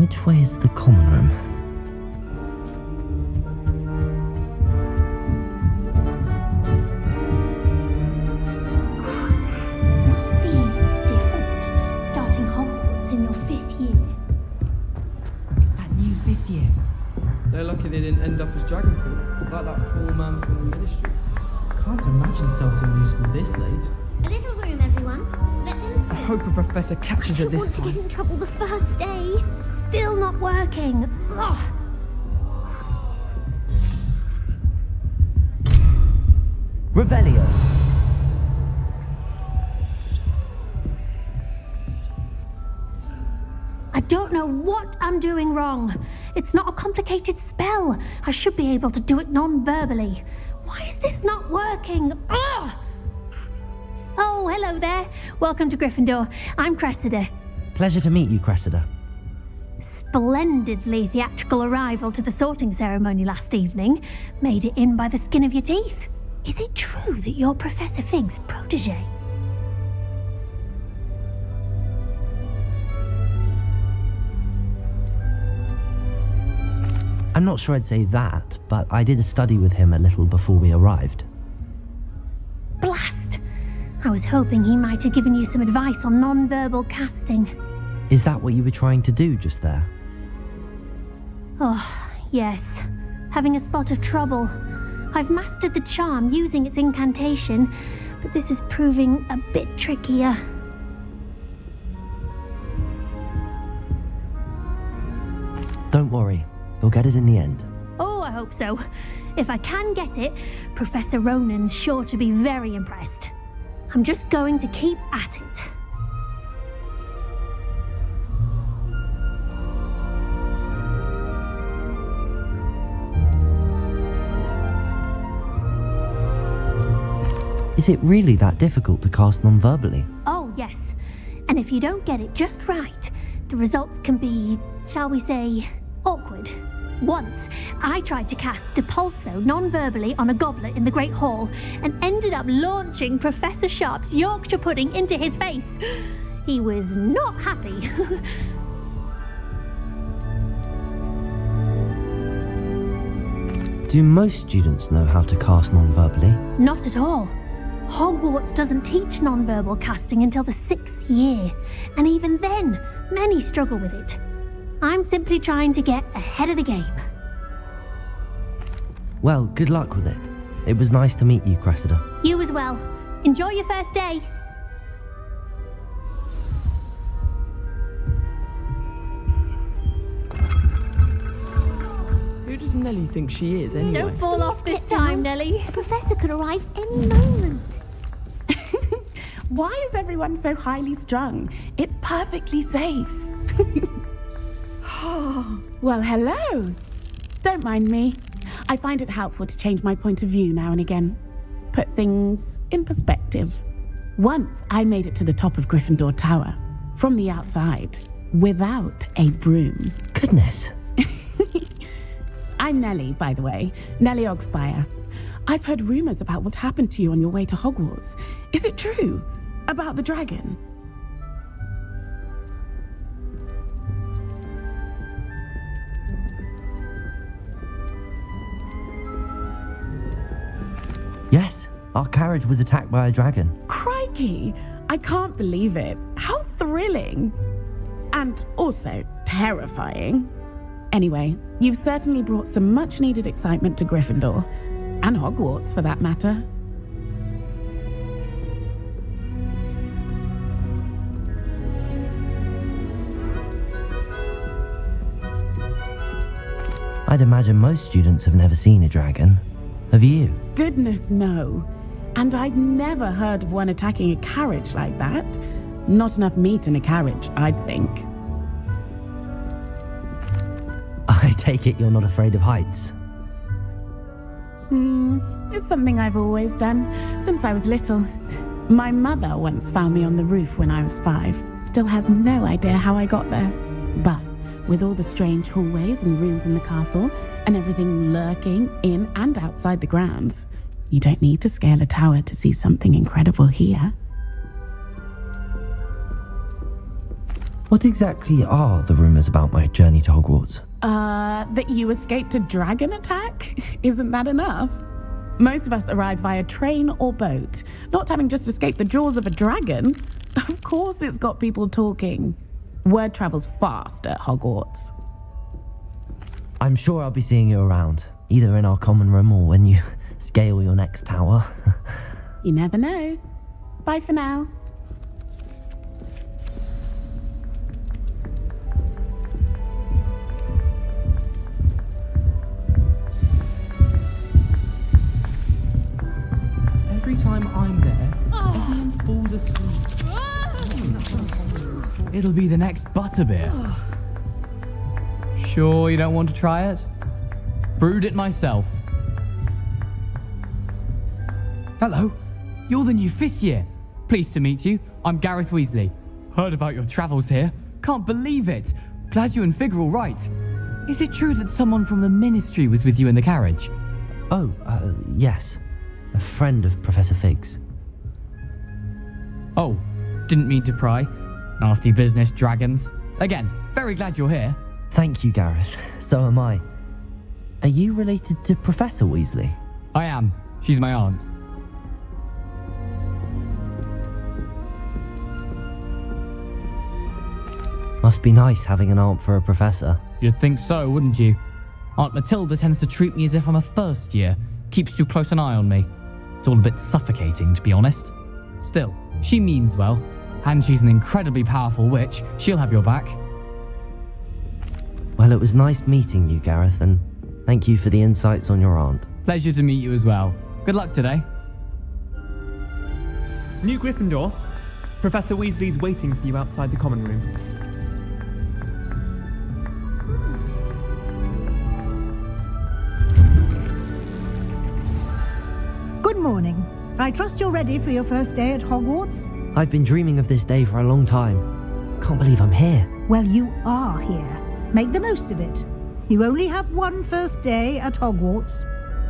Which way is the common room? Must be different, starting Hogwarts in your 5th year. It's that new 5th year. They're lucky they didn't end up as Dragonfall, like that poor man from the Ministry. Can't imagine starting new school this late. A little room, everyone. Let them I hope a professor catches it this want to time. get in trouble the first day. Still not working. Ugh. Revelio! I don't know what I'm doing wrong. It's not a complicated spell. I should be able to do it non-verbally. Why is this not working? Ugh! Oh, hello there. Welcome to Gryffindor. I'm Cressida. Pleasure to meet you, Cressida. Splendidly theatrical arrival to the sorting ceremony last evening. Made it in by the skin of your teeth. Is it true that you're Professor Fig's protege? I'm not sure I'd say that, but I did study with him a little before we arrived. Blast! I was hoping he might have given you some advice on non-verbal casting. Is that what you were trying to do just there? Oh, yes. Having a spot of trouble. I've mastered the charm using its incantation, but this is proving a bit trickier. Don't worry, you'll get it in the end. Oh, I hope so. If I can get it, Professor Ronan's sure to be very impressed. I'm just going to keep at it. Is it really that difficult to cast non-verbally? Oh, yes. And if you don't get it just right, the results can be, shall we say, awkward. Once, I tried to cast Depulso non-verbally on a goblet in the Great Hall and ended up launching Professor Sharp's Yorkshire pudding into his face. He was not happy. Do most students know how to cast non-verbally? Not at all. Hogwarts doesn't teach non-verbal casting until the 6th year, and even then, many struggle with it. I'm simply trying to get ahead of the game. Well, good luck with it. It was nice to meet you, Cressida. You as well. Enjoy your first day. Who does Nellie think she is, anyway? Don't fall off this time, Nellie. The professor could arrive any moment. Why is everyone so highly strung? It's perfectly safe. Well, hello. Don't mind me. I find it helpful to change my point of view now and again. Put things in perspective. Once I made it to the top of Gryffindor Tower, from the outside, without a broom. Goodness. I'm Nellie, by the way. Nellie Ogspire. I've heard rumors about what happened to you on your way to Hogwarts. Is it true? About the dragon? Yes, our carriage was attacked by a dragon. Crikey! I can't believe it. How thrilling! And also terrifying. Anyway, you've certainly brought some much-needed excitement to Gryffindor. And Hogwarts, for that matter. I'd imagine most students have never seen a dragon. Have you? Goodness, no. And I've never heard of one attacking a carriage like that. Not enough meat in a carriage, I'd think. I take it you're not afraid of heights. It's something I've always done, since I was little. My mother once found me on the roof when I was 5. Still has no idea how I got there. But with all the strange hallways and rooms in the castle, and everything lurking in and outside the grounds, you don't need to scale a tower to see something incredible here. What exactly are the rumours about my journey to Hogwarts? That you escaped a dragon attack? Isn't that enough? Most of us arrive via train or boat, not having just escaped the jaws of a dragon. Of course it's got people talking. Word travels fast at Hogwarts. I'm sure I'll be seeing you around, either in our common room or when you scale your next tower. You never know. Bye for now. Every time I'm there, everyone falls asleep. It'll be the next butterbeer. Sure you don't want to try it? Brewed it myself. Hello, you're the new 5th year. Pleased to meet you. I'm Gareth Weasley. Heard about your travels here. Can't believe it. Glad you and Fig are all right. Is it true that someone from the Ministry was with you in the carriage? Oh, yes. A friend of Professor Fig's. Oh, didn't mean to pry. Nasty business, dragons. Again, very glad you're here. Thank you, Gareth. So am I. Are you related to Professor Weasley? I am. She's my aunt. Must be nice having an aunt for a professor. You'd think so, wouldn't you? Aunt Matilda tends to treat me as if I'm a first year. Keeps too close an eye on me. It's all a bit suffocating, to be honest. Still, she means well. And she's an incredibly powerful witch. She'll have your back. Well, it was nice meeting you, Gareth, and thank you for the insights on your aunt. Pleasure to meet you as well. Good luck today. New Gryffindor. Professor Weasley's waiting for you outside the common room. Good morning. I trust you're ready for your first day at Hogwarts? I've been dreaming of this day for a long time. Can't believe I'm here. Well, you are here. Make the most of it. You only have one first day at Hogwarts.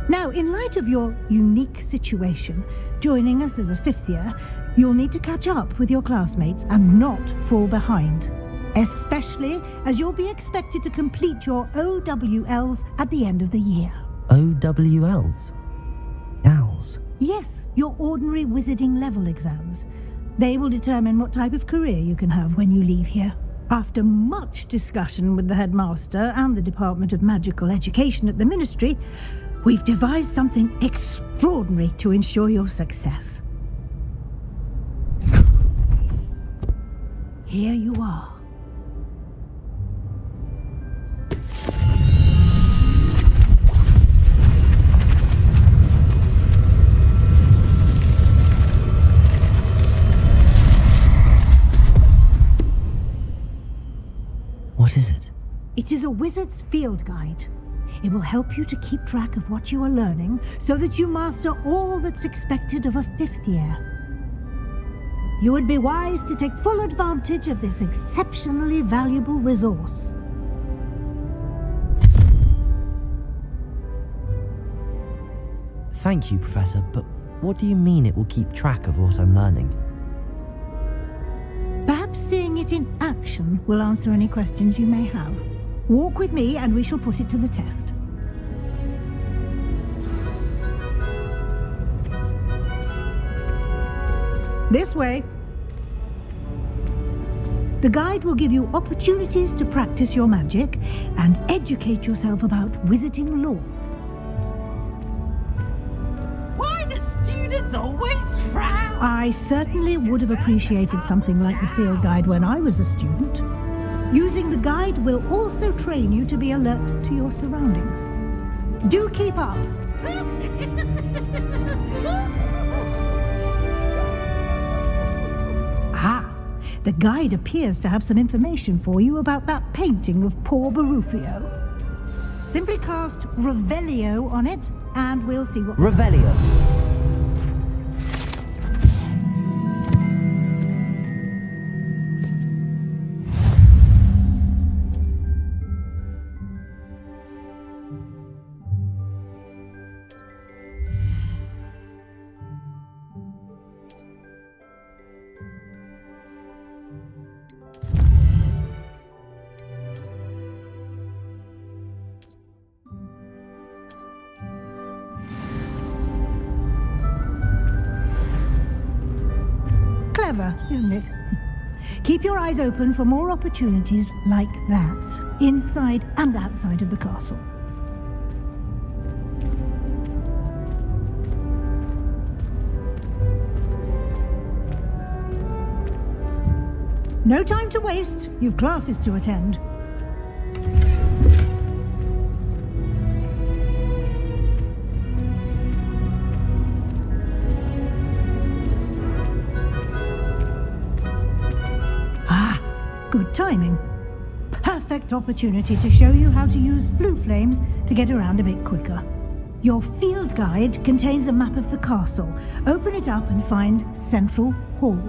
Now, in light of your unique situation, joining us as a 5th year, you'll need to catch up with your classmates and not fall behind. Especially as you'll be expected to complete your OWLs at the end of the year. OWLs? Owls? Yes, your ordinary wizarding level exams. They will determine what type of career you can have when you leave here. After much discussion with the headmaster and the Department of Magical Education at the Ministry, we've devised something extraordinary to ensure your success. Here you are. What is it? It is a wizard's field guide. It will help you to keep track of what you are learning so that you master all that's expected of a 5th year. You would be wise to take full advantage of this exceptionally valuable resource. Thank you, Professor, but what do you mean it will keep track of what I'm learning? Perhaps seeing it in action will answer any questions you may have. Walk with me and we shall put it to the test. This way. The guide will give you opportunities to practice your magic and educate yourself about wizarding lore. Why do students always frown? I certainly would have appreciated something like the field guide when I was a student. Using the guide will also train you to be alert to your surroundings. Do keep up. Ah, the guide appears to have some information for you about that painting of poor Barufio. Simply cast Revelio on it, and we'll see what... Revelio. Clever, isn't it? Keep your eyes open for more opportunities like that, inside and outside of the castle. No time to waste. You've classes to attend. Good timing. Perfect opportunity to show you how to use blue flames to get around a bit quicker. Your field guide contains a map of the castle. Open it up and find Central Hall.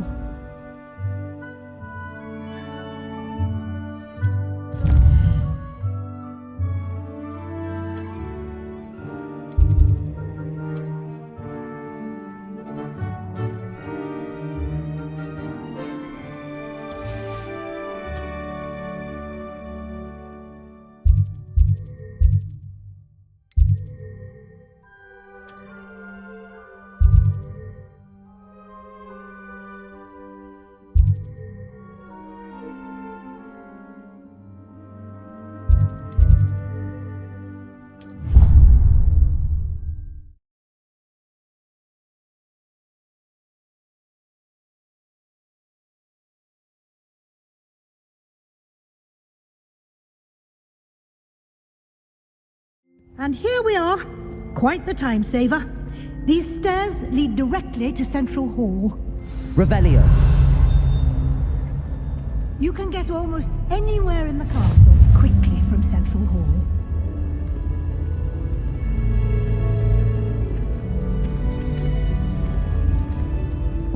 And here we are. Quite the time saver. These stairs lead directly to Central Hall. Revelio. You can get almost anywhere in the castle quickly from Central Hall.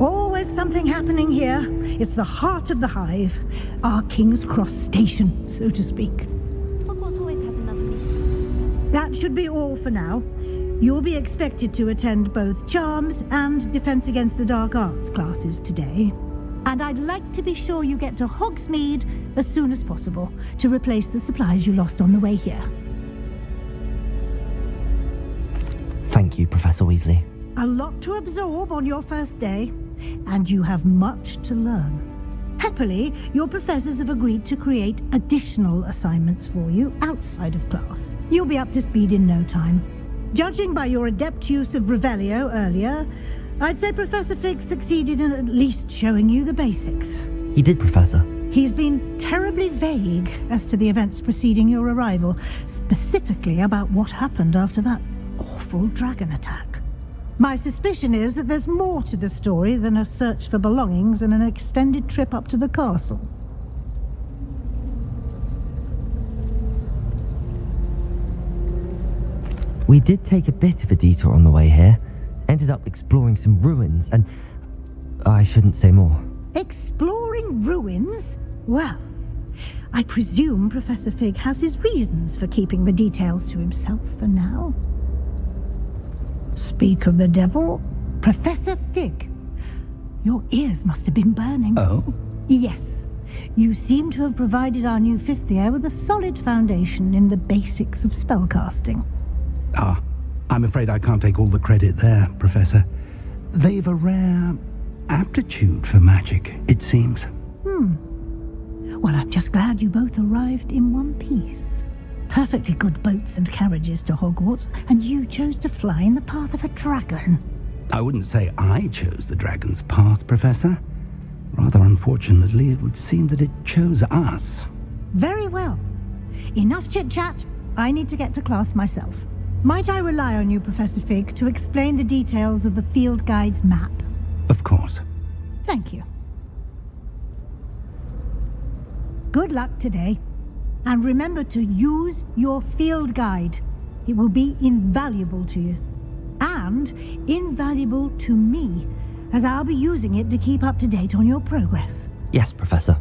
Always something happening here. It's the heart of the hive. Our King's Cross station, so to speak. Hogwarts always has another meeting. That should be all for now. You'll be expected to attend both Charms and Defense Against the Dark Arts classes today. And I'd like to be sure you get to Hogsmeade as soon as possible to replace the supplies you lost on the way here. Thank you, Professor Weasley. A lot to absorb on your first day, and you have much to learn. Happily, your professors have agreed to create additional assignments for you outside of class. You'll be up to speed in no time. Judging by your adept use of Revelio earlier, I'd say Professor Fig succeeded in at least showing you the basics. He did, Professor. He's been terribly vague as to the events preceding your arrival, specifically about what happened after that awful dragon attack. My suspicion is that there's more to the story than a search for belongings and an extended trip up to the castle. We did take a bit of a detour on the way here. Ended up exploring some ruins and... I shouldn't say more. Exploring ruins? Well, I presume Professor Fig has his reasons for keeping the details to himself for now. Speak of the devil, Professor Fig. Your ears must have been burning. Oh? Yes. You seem to have provided our new fifth year with a solid foundation in the basics of spellcasting. Ah, I'm afraid I can't take all the credit there, Professor. They've a rare aptitude for magic, it seems. Well, I'm just glad you both arrived in one piece. Perfectly good boats and carriages to Hogwarts, and you chose to fly in the path of a dragon. I wouldn't say I chose the dragon's path, Professor. Rather unfortunately, it would seem that it chose us. Very well. Enough chit-chat. I need to get to class myself. Might I rely on you, Professor Fig, to explain the details of the field guide's map? Of course. Thank you. Good luck today. And remember to use your field guide. It will be invaluable to you. And invaluable to me, as I'll be using it to keep up to date on your progress. Yes, Professor.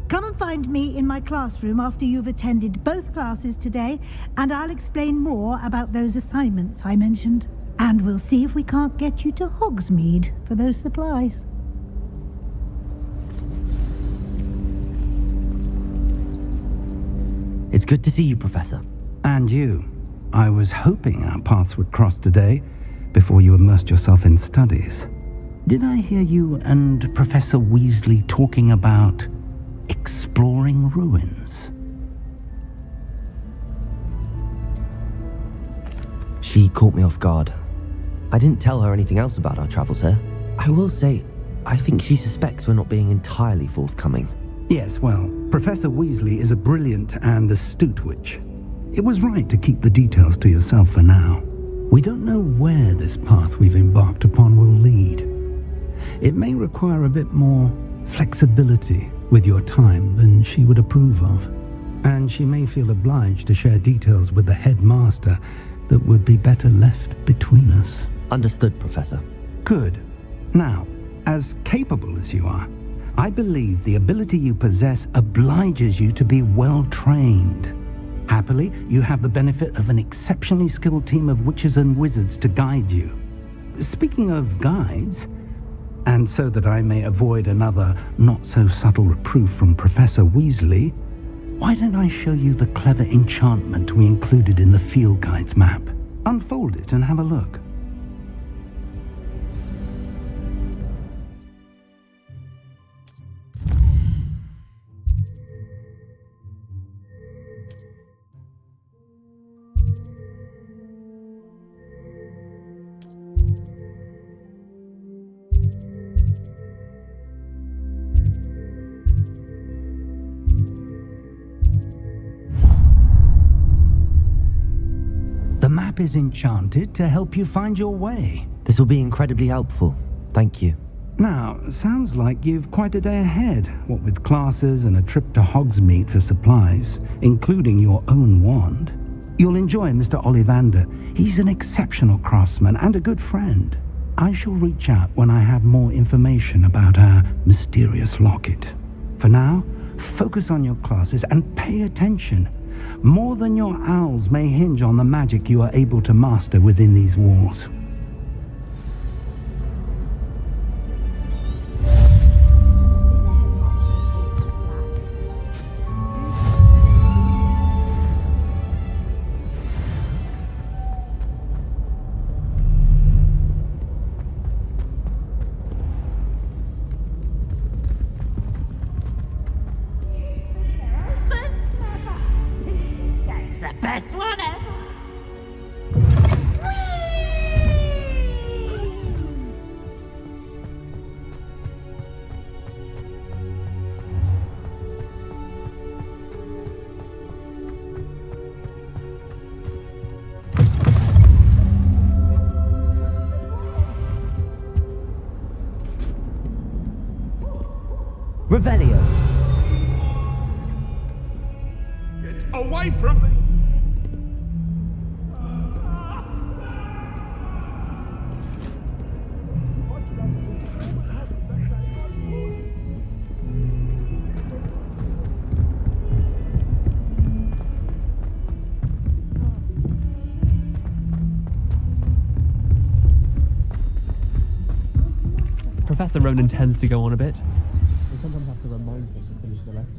Come and find me in my classroom after you've attended both classes today, and I'll explain more about those assignments I mentioned. And we'll see if we can't get you to Hogsmeade for those supplies. It's good to see you, Professor. And you. I was hoping our paths would cross today, before you immersed yourself in studies. Did I hear you and Professor Weasley talking about exploring ruins? She caught me off guard. I didn't tell her anything else about our travels here. I will say, I think she suspects we're not being entirely forthcoming. Yes, well, Professor Weasley is a brilliant and astute witch. It was right to keep the details to yourself for now. We don't know where this path we've embarked upon will lead. It may require a bit more flexibility with your time than she would approve of. And she may feel obliged to share details with the headmaster that would be better left between us. Understood, Professor. Good. Now, as capable as you are, I believe the ability you possess obliges you to be well trained. Happily, you have the benefit of an exceptionally skilled team of witches and wizards to guide you. Speaking of guides, and so that I may avoid another not-so-subtle reproof from Professor Weasley, why don't I show you the clever enchantment we included in the field guide's map? Unfold it and have a look. The map is enchanted to help you find your way. This will be incredibly helpful. Thank you. Now, sounds like you've quite a day ahead, what with classes and a trip to Hogsmeade for supplies, including your own wand. You'll enjoy Mr. Ollivander. He's an exceptional craftsman and a good friend. I shall reach out when I have more information about our mysterious locket. For now, focus on your classes and pay attention. More than your owls may hinge on the magic you are able to master within these walls. Best one ever! Revelio. Get away from me! Professor Ronan tends to go on a bit. We sometimes have to remind him to finish the lesson.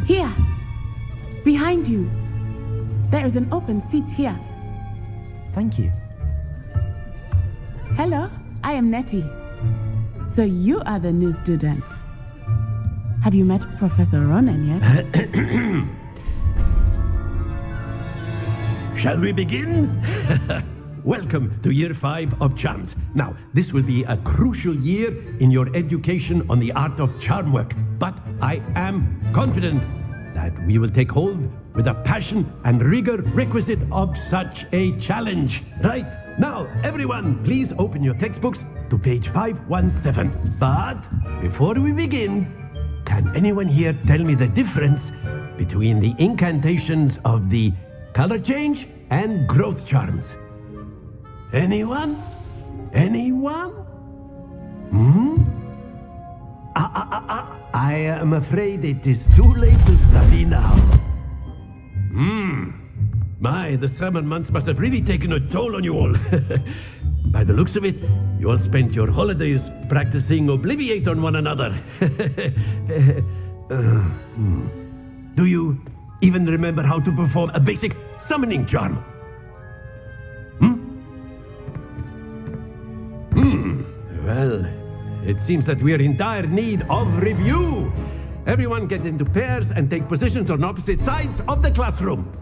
Here! Behind you! There is an open seat here. Thank you. Hello, I am Nettie. So you are the new student. Have you met Professor Ronan yet? Shall we begin? Welcome to Year 5 of Charms. Now, this will be a crucial year in your education on the art of charm work, but I am confident that we will take hold with the passion and rigor requisite of such a challenge. Right, now, everyone, please open your textbooks to page 517. But before we begin, can anyone here tell me the difference between the incantations of the color change and growth charms? Anyone? Anyone? I am afraid it is too late to study now. My, the summer months must have really taken a toll on you all. By the looks of it, you all spent your holidays practicing Obliviate on one another. Do even remember how to perform a basic summoning charm? Well, it seems that we are in dire need of review. Everyone get into pairs and take positions on opposite sides of the classroom.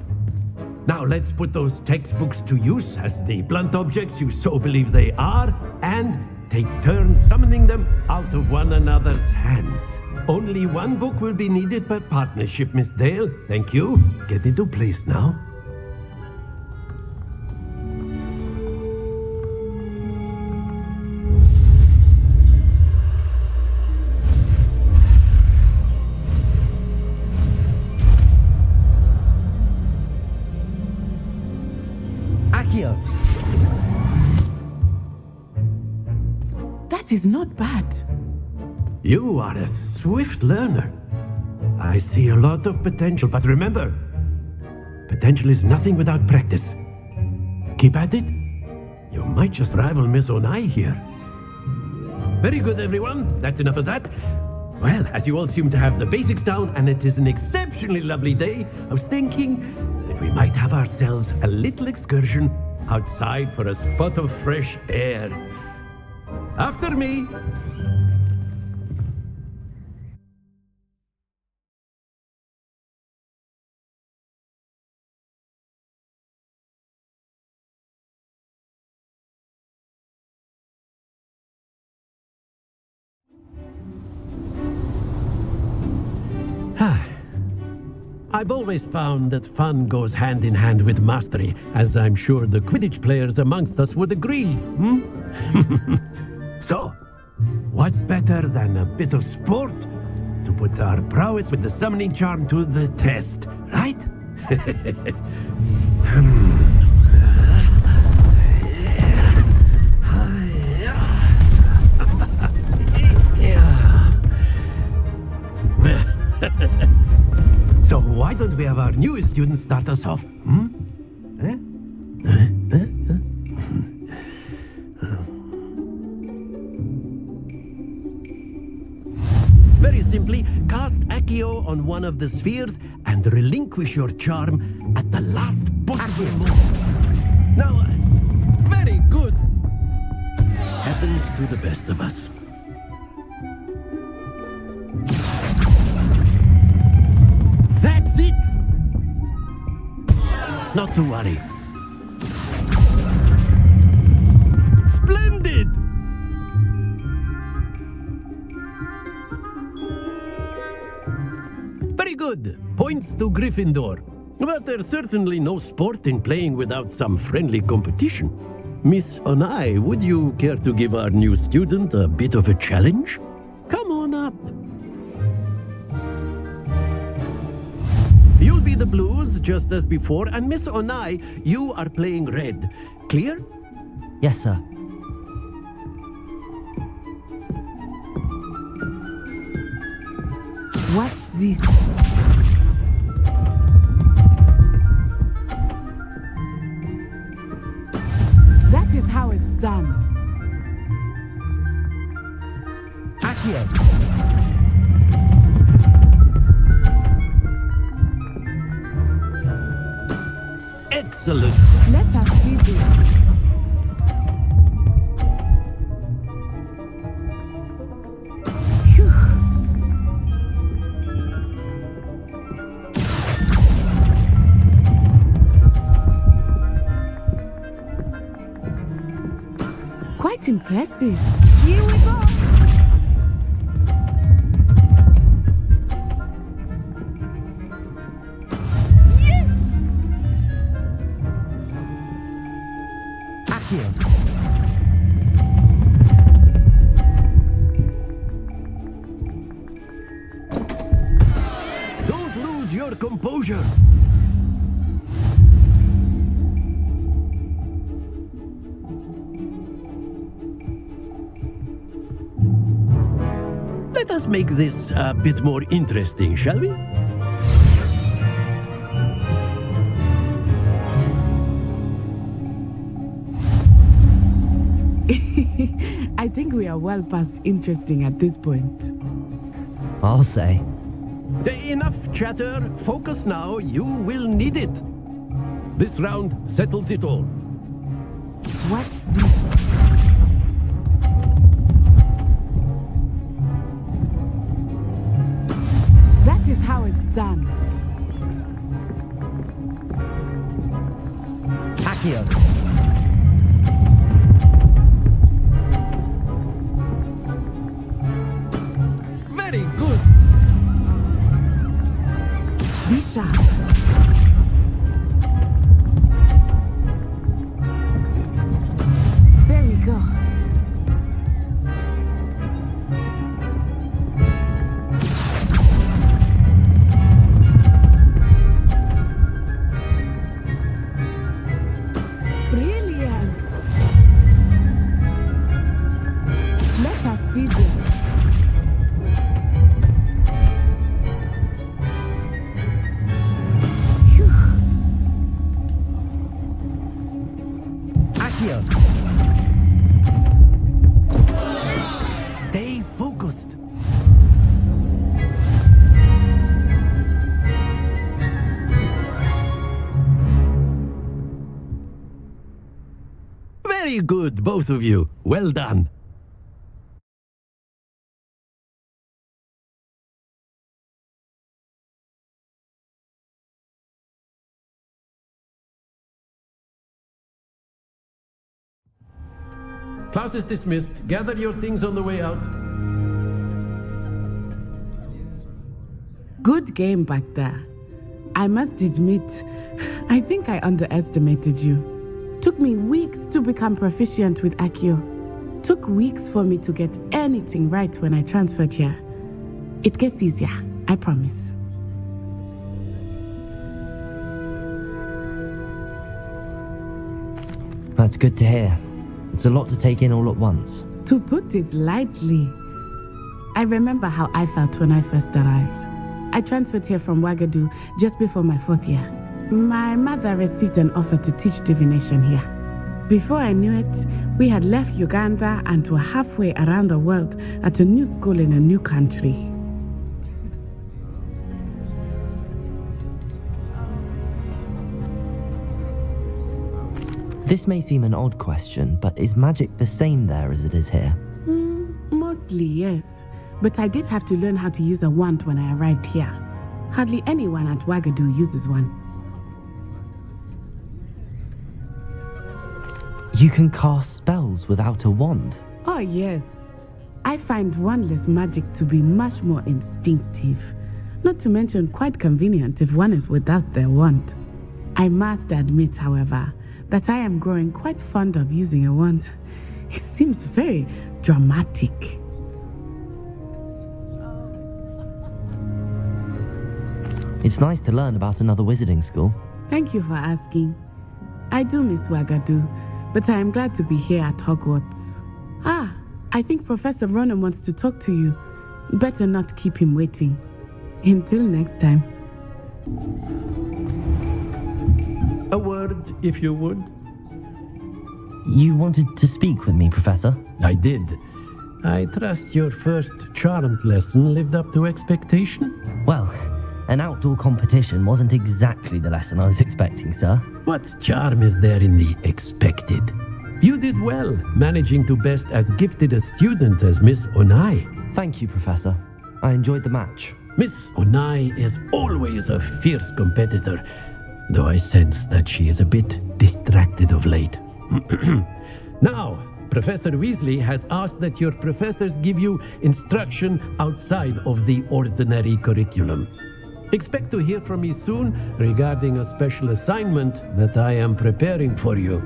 Now let's put those textbooks to use as the blunt objects you so believe they are, and take turns summoning them out of one another's hands. Only one book will be needed per partnership, Miss Dale. Thank you. Get into place now. Accio! That is not bad. You are a swift learner. I see a lot of potential, but remember, potential is nothing without practice. Keep at it. You might just rival Miss Onai here. Very good, everyone. That's enough of that. Well, as you all seem to have the basics down, and it is an exceptionally lovely day, I was thinking that we might have ourselves a little excursion outside for a spot of fresh air. After me. I've always found that fun goes hand in hand with mastery, as I'm sure the Quidditch players amongst us would agree. So, what better than a bit of sport to put our prowess with the summoning charm to the test, right? So why don't we have our newest student start us off? Very simply, cast Accio on one of the spheres and relinquish your charm at the last possible moment. Now, very good. Happens to the best of us. That's it! Not to worry. Splendid! Very good. Points to Gryffindor. But there's certainly no sport in playing without some friendly competition. Miss Onai, would you care to give our new student a bit of a challenge? Come on up. You'll be the blues, just as before, and Miss Onai, you are playing red. Clear? Yes, sir. Watch this. That is how it's done. Accio! Excellent. Let us see this. Phew. Quite impressive. Here we go. Don't lose your composure. Let us make this a bit more interesting, shall we? I think we are well past interesting at this point. I'll say. Enough chatter. Focus now. You will need it. This round settles it all. What's this? That is how it's done. Accio. Very good. Be sharp. There we go. Brilliant. Let us see this. Accio. Stay focused. Very good, both of you. Well done. Class is dismissed. Gather your things on the way out. Good game back there. I must admit, I think I underestimated you. Took me weeks to become proficient with Accio. Took weeks for me to get anything right when I transferred here. It gets easier, I promise. That's good to hear. It's a lot to take in all at once. To put it lightly, I remember how I felt when I first arrived. I transferred here from Ouagadougou just before my 4th year. My mother received an offer to teach divination here. Before I knew it, we had left Uganda and were halfway around the world at a new school in a new country. This may seem an odd question, but is magic the same there as it is here? Mostly, yes. But I did have to learn how to use a wand when I arrived here. Hardly anyone at Ouagadougou uses one. You can cast spells without a wand? Oh, yes. I find wandless magic to be much more instinctive. Not to mention quite convenient if one is without their wand. I must admit, however, that I am growing quite fond of using a wand. It seems very dramatic. It's nice to learn about another wizarding school. Thank you for asking. I do miss Ouagadougou, but I am glad to be here at Hogwarts. I think Professor Ronan wants to talk to you. Better not keep him waiting. Until next time. A word, if you would. You wanted to speak with me, Professor? I did. I trust your first charms lesson lived up to expectation? Well, an outdoor competition wasn't exactly the lesson I was expecting, sir. What charm is there in the expected? You did well, managing to best as gifted a student as Miss Onai. Thank you, Professor. I enjoyed the match. Miss Onai is always a fierce competitor, though I sense that she is a bit distracted of late. Now, Professor Weasley has asked that your professors give you instruction outside of the ordinary curriculum. Expect to hear from me soon regarding a special assignment that I am preparing for you.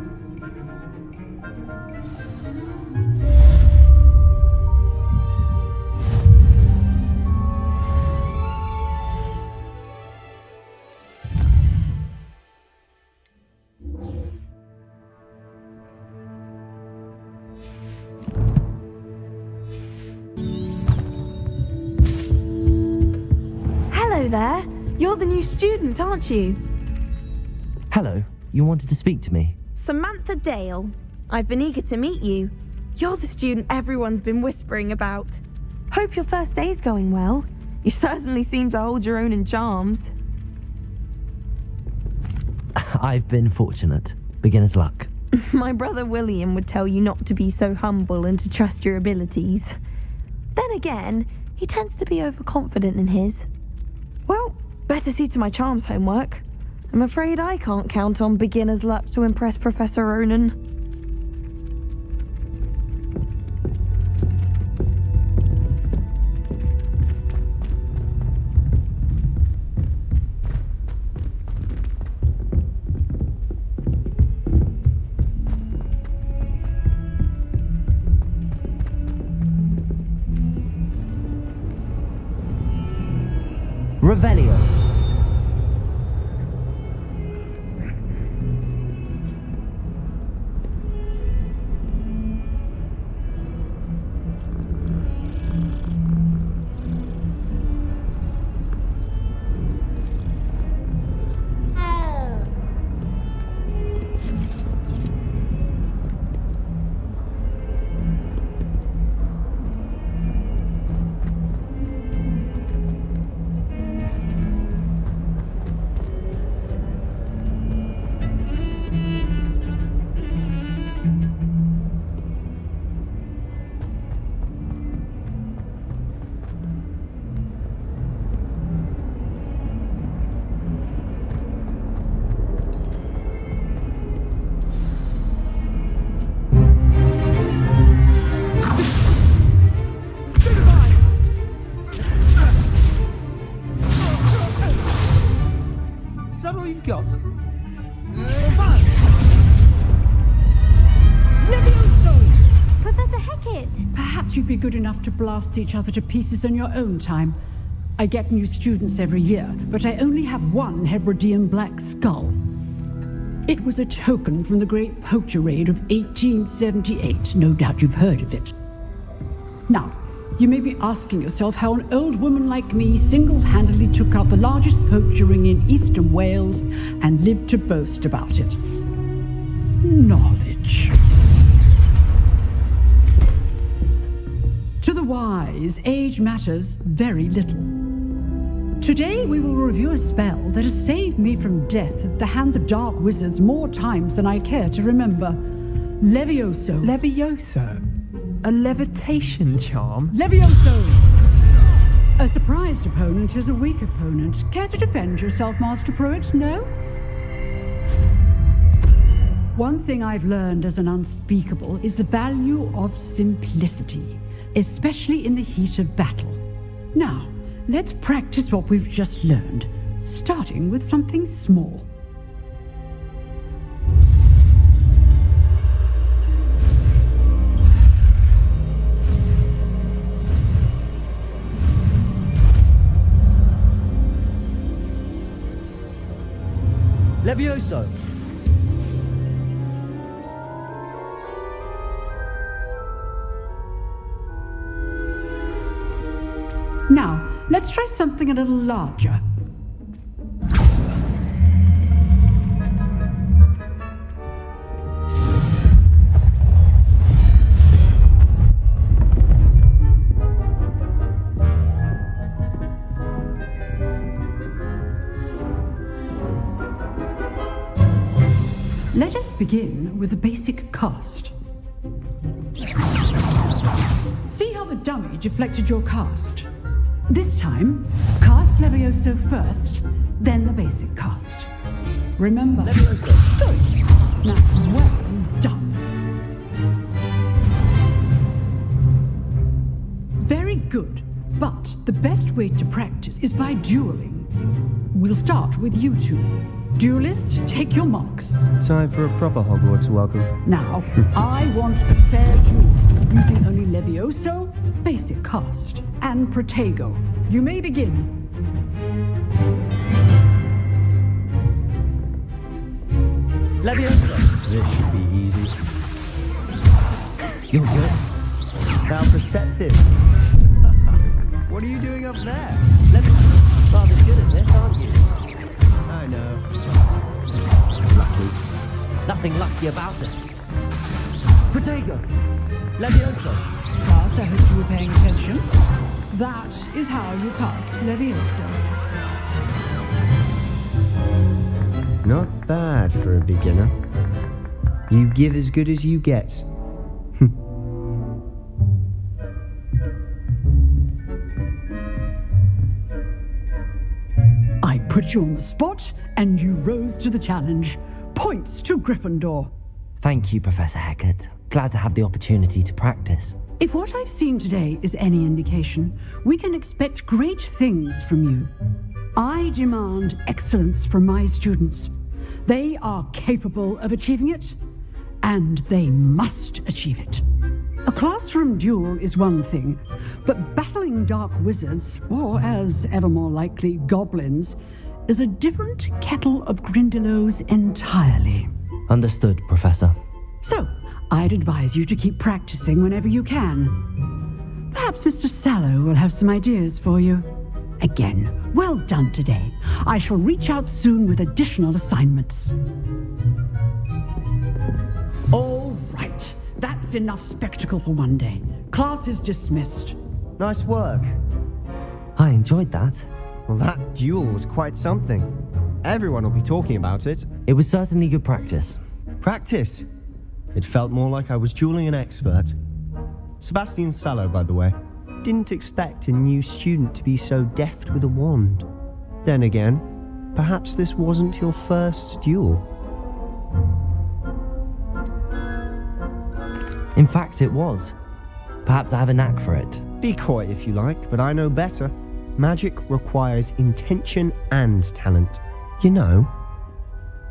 Hello there. You're the new student, aren't you? Hello, you wanted to speak to me? Samantha Dale. I've been eager to meet you. You're the student everyone's been whispering about. Hope your first day's going well. You certainly seem to hold your own in charms. I've been fortunate. Beginner's luck. My brother William would tell you not to be so humble and to trust your abilities. Then again, he tends to be overconfident in his. Well, better see to my charms homework. I'm afraid I can't count on beginner's luck to impress Professor Ronan. Revelio. Got? Professor Hecat! Perhaps you'd be good enough to blast each other to pieces on your own time. I get new students every year, but I only have one Hebridean black skull. It was a token from the Great Poacher Raid of 1878. No doubt you've heard of it. Now, you may be asking yourself how an old woman like me single-handedly took out the largest poacher ring in eastern Wales and lived to boast about it. Knowledge. To the wise, age matters very little. Today we will review a spell that has saved me from death at the hands of dark wizards more times than I care to remember. Levioso. Levioso? A levitation charm? Levioso! A surprised opponent is a weak opponent. Care to defend yourself, Master Pruitt? No? One thing I've learned as an unspeakable is the value of simplicity, especially in the heat of battle. Now, let's practice what we've just learned, starting with something small. Levioso! Now, let's try something a little larger. Let us begin with the basic cast. See how the dummy deflected your cast? This time, cast Levioso first, then the basic cast. Remember. Levioso. Good. Now, well done. Very good. But the best way to practice is by dueling. We'll start with you two. Duelists, take your marks. Time for a proper Hogwarts welcome. Now, I want a fair duel, using only Levioso, basic cast, and Protego. You may begin. Levioso. This should be easy. You're good. How perceptive. What are you doing up there? Levioso. Rather good at this, aren't you? I know. Lucky. Nothing lucky about it. Protego! Levioso! Class, I hope you were paying attention. That is how you pass Leviosa. Not bad for a beginner. You give as good as you get. I put you on the spot, and you rose to the challenge. Points to Gryffindor. Thank you, Professor Hecat. Glad to have the opportunity to practice. If what I've seen today is any indication, we can expect great things from you. I demand excellence from my students. They are capable of achieving it, and they must achieve it. A classroom duel is one thing, but battling dark wizards, or as ever more likely, goblins, is a different kettle of Grindylows entirely. Understood, Professor. So, I'd advise you to keep practicing whenever you can. Perhaps Mr. Sallow will have some ideas for you. Again, well done today. I shall reach out soon with additional assignments. All right. That's enough spectacle for one day. Class is dismissed. Nice work. I enjoyed that. Well, that duel was quite something. Everyone will be talking about it. It was certainly good practice. Practice? It felt more like I was dueling an expert. Sebastian Sallow, by the way. Didn't expect a new student to be so deft with a wand. Then again, perhaps this wasn't your first duel. In fact, it was. Perhaps I have a knack for it. Be coy if you like, but I know better. Magic requires intention and talent. You know,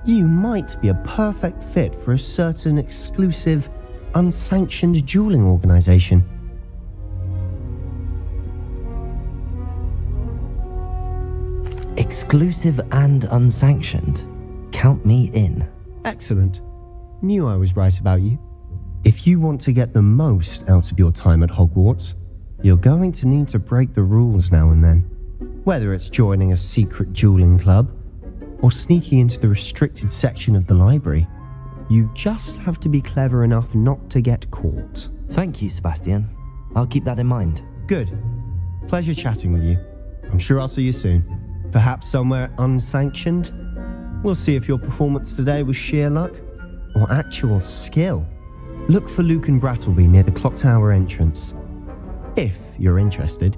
you might be a perfect fit for a certain exclusive, unsanctioned dueling organization. Exclusive and unsanctioned. Count me in. Excellent. Knew I was right about you. If you want to get the most out of your time at Hogwarts, you're going to need to break the rules now and then. Whether it's joining a secret dueling club, or sneaking into the restricted section of the library, you just have to be clever enough not to get caught. Thank you, Sebastian. I'll keep that in mind. Good. Pleasure chatting with you. I'm sure I'll see you soon. Perhaps somewhere unsanctioned? We'll see if your performance today was sheer luck or actual skill. Look for Luke and Brattleby near the clock tower entrance, if you're interested.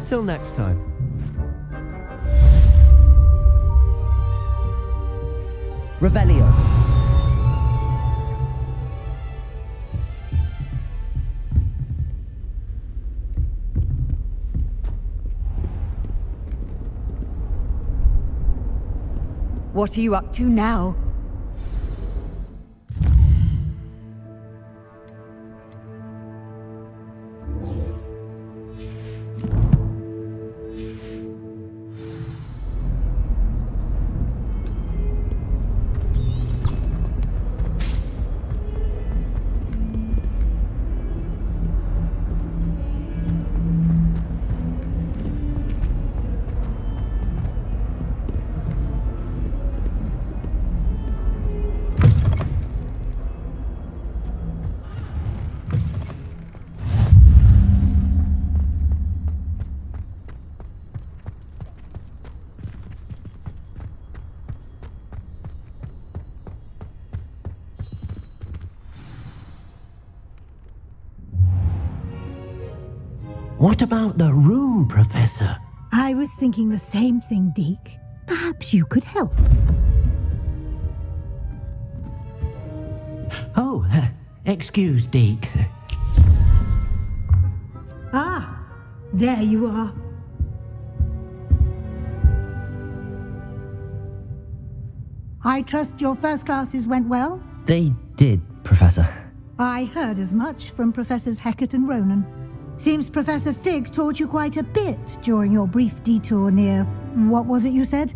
Till next time. Revelio. What are you up to now? What about the room, Professor? I was thinking the same thing, Deke. Perhaps you could help. Oh, excuse, Deke. Ah, there you are. I trust your first classes went well? They did, Professor. I heard as much from Professors Hecat and Ronan. Seems Professor Fig taught you quite a bit during your brief detour near, what was it you said?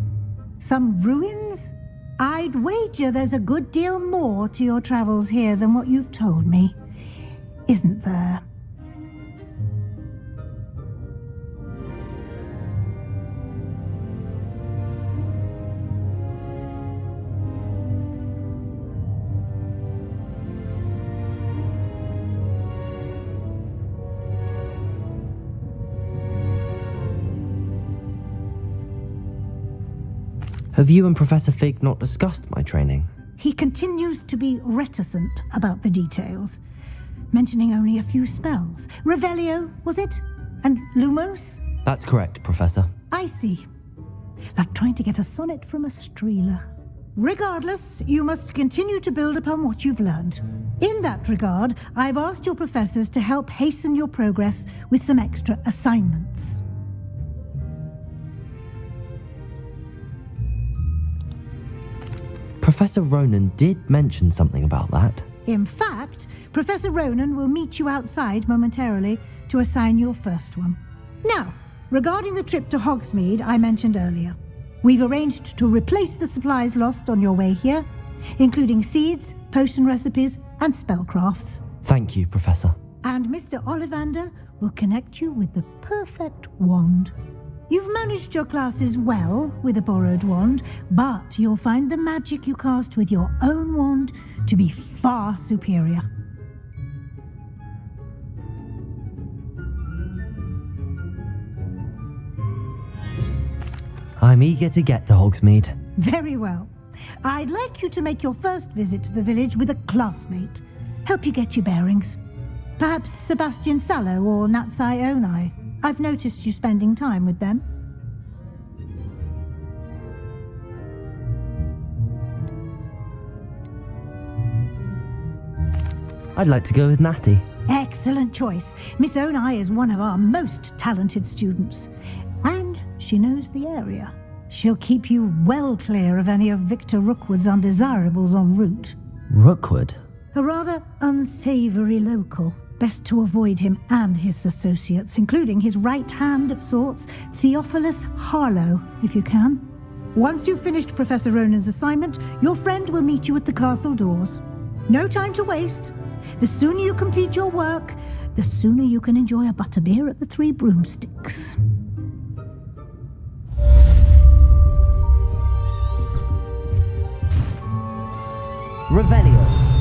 Some ruins? I'd wager there's a good deal more to your travels here than what you've told me. Isn't there? Have you and Professor Fig not discussed my training? He continues to be reticent about the details, mentioning only a few spells. Revelio, was it? And Lumos? That's correct, Professor. I see. Like trying to get a sonnet from a streeler. Regardless, you must continue to build upon what you've learned. In that regard, I've asked your professors to help hasten your progress with some extra assignments. Professor Ronan did mention something about that. In fact, Professor Ronan will meet you outside momentarily to assign your first one. Now, regarding the trip to Hogsmeade I mentioned earlier, we've arranged to replace the supplies lost on your way here, including seeds, potion recipes, and spellcrafts. Thank you, Professor. And Mr. Ollivander will connect you with the perfect wand. You've managed your classes well with a borrowed wand, but you'll find the magic you cast with your own wand to be far superior. I'm eager to get to Hogsmeade. Very well. I'd like you to make your first visit to the village with a classmate. Help you get your bearings. Perhaps Sebastian Sallow or Natsai Onai. I've noticed you spending time with them. I'd like to go with Natty. Excellent choice. Miss Onai is one of our most talented students. And she knows the area. She'll keep you well clear of any of Victor Rookwood's undesirables en route. Rookwood? A rather unsavory local. Best to avoid him and his associates, including his right hand of sorts, Theophilus Harlow, if you can. Once you've finished Professor Ronan's assignment, your friend will meet you at the castle doors. No time to waste. The sooner you complete your work, the sooner you can enjoy a butterbeer at the Three Broomsticks. Revelio.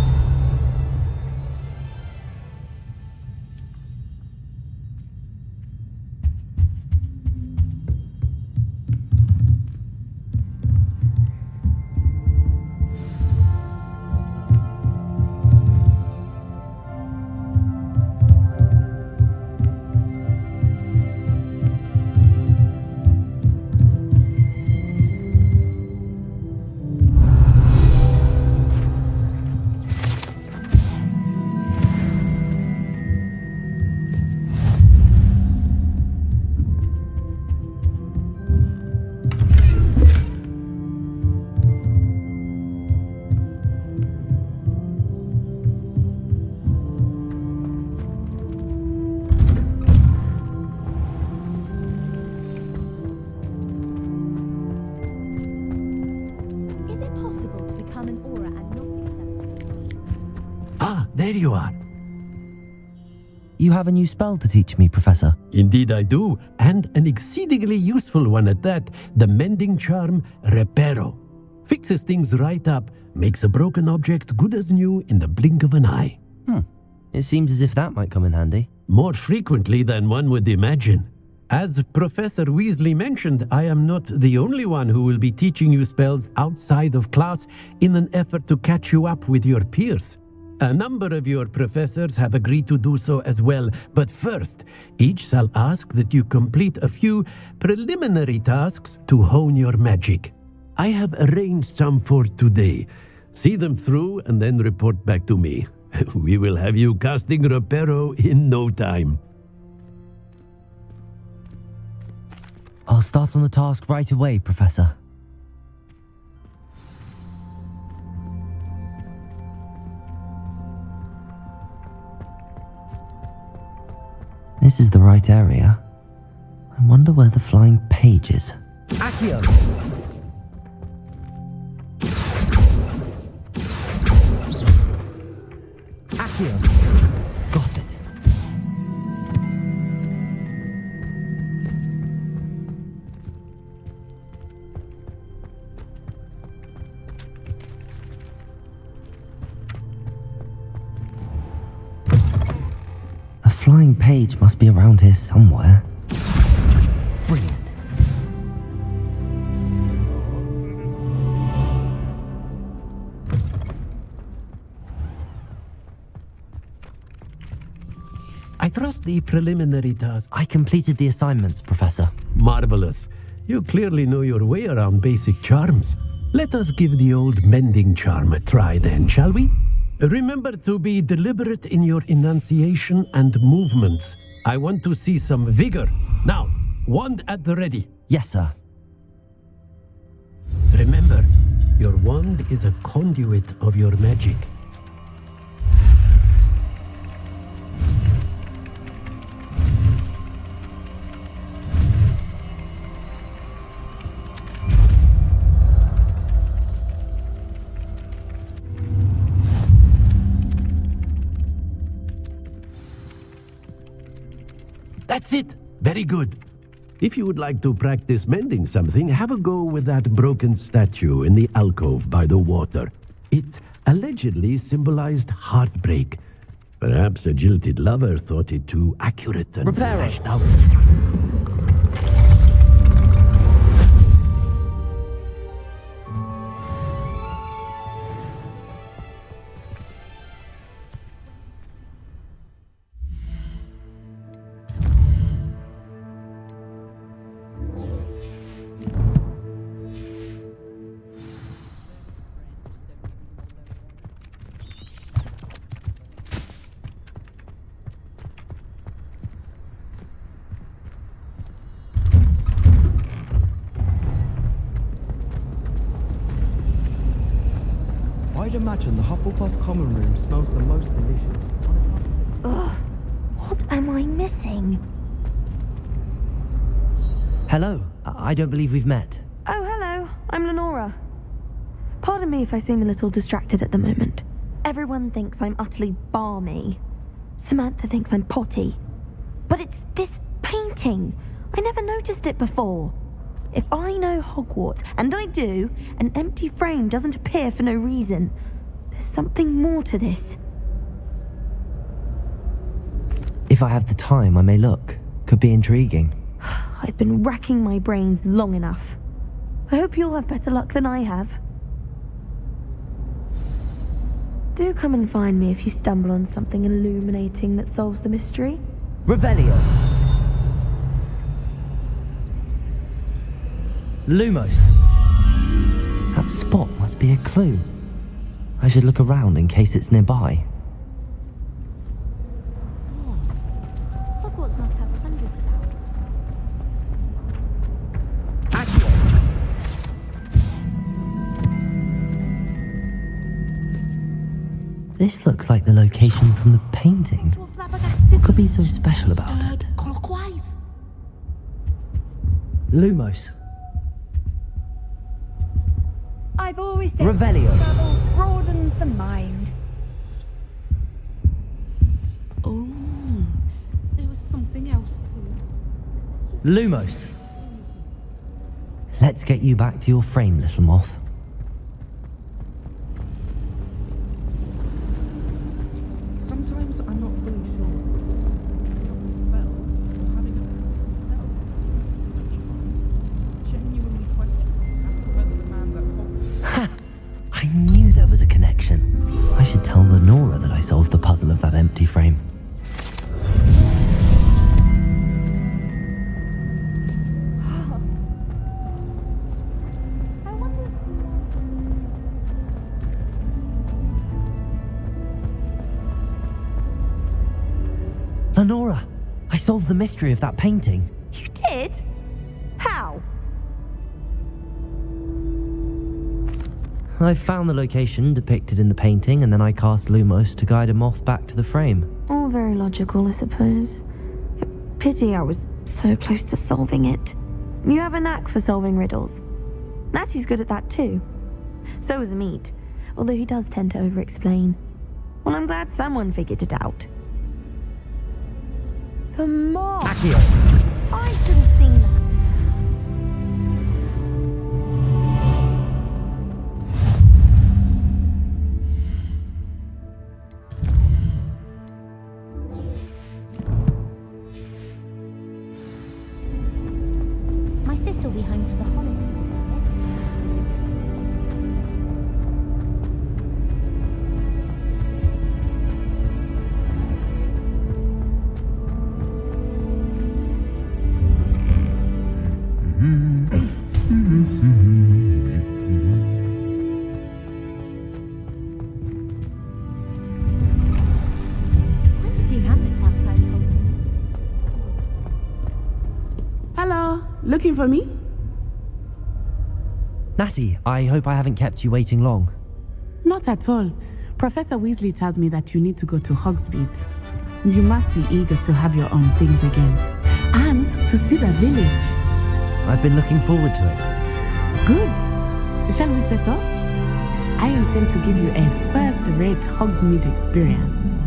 There you are. You have a new spell to teach me, Professor. Indeed I do, and an exceedingly useful one at that. The mending charm, Reparo. Fixes things right up, makes a broken object good as new in the blink of an eye. It seems as if that might come in handy. More frequently than one would imagine. As Professor Weasley mentioned, I am not the only one who will be teaching you spells outside of class in an effort to catch you up with your peers. A number of your professors have agreed to do so as well, but first, each shall ask that you complete a few preliminary tasks to hone your magic. I have arranged some for today. See them through and then report back to me. We will have you casting Reparo in no time. I'll start on the task right away, Professor. This is the right area. I wonder where the flying page is. Accio! Accio! Got it. Flying page must be around here somewhere. Brilliant. trust the preliminary task. I completed the assignments, Professor. Marvelous. You clearly know your way around basic charms. Let us give the old mending charm a try then, shall we? Remember to be deliberate in your enunciation and movements. I want to see some vigor. Now, wand at the ready. Yes, sir. Remember, your wand is a conduit of your magic. That's it. Very good. If you would like to practice mending something, have a go with that broken statue in the alcove by the water. It allegedly symbolized heartbreak. Perhaps a jilted lover thought it too accurate and lashed out. I'd imagine the Hufflepuff common room smells the most delicious. Ugh, what am I missing? Hello. I don't believe we've met. Oh, hello. I'm Lenora. Pardon me if I seem a little distracted at the moment. Everyone thinks I'm utterly balmy. Samantha thinks I'm potty. But it's this painting. I never noticed it before. If I know Hogwarts, and I do, an empty frame doesn't appear for no reason. There's something more to this. If I have the time, I may look. Could be intriguing. I've been racking my brains long enough. I hope you'll have better luck than I have. Do come and find me if you stumble on something illuminating that solves the mystery. Revelio. Lumos. That spot must be a clue. I should look around in case it's nearby. Hogwarts must have hundreds of This looks like the location from the painting. What could be so special about it? Clockwise. Lumos. I've always said Revelio. travel broadens the mind. Oh, there was something else too. Lumos. Let's get you back to your frame, little moth. Sometimes I'm not fully sure. Well, or having a spell. Genuinely question whether the man that Ha! I knew there was a connection. I should tell Lenora that I solved the puzzle of that empty frame. Lenora, I solved the mystery of that painting. You did? How? I found the location depicted in the painting, and then I cast Lumos to guide a moth back to the frame. All very logical, I suppose. Pity I was so close to solving it. You have a knack for solving riddles. Natty's good at that too. So is Amit, although he does tend to over-explain. Well, I'm glad someone figured it out. The moth! Accio. I should have seen that. My sister will be home for the holidays. looking for me? Natty, I hope I haven't kept you waiting long. Not at all. Professor Weasley tells me that you need to go to Hogsmeade. You must be eager to have your own things again. And to see the village. I've been looking forward to it. Good. Shall we set off? I intend to give you a first-rate Hogsmeade experience.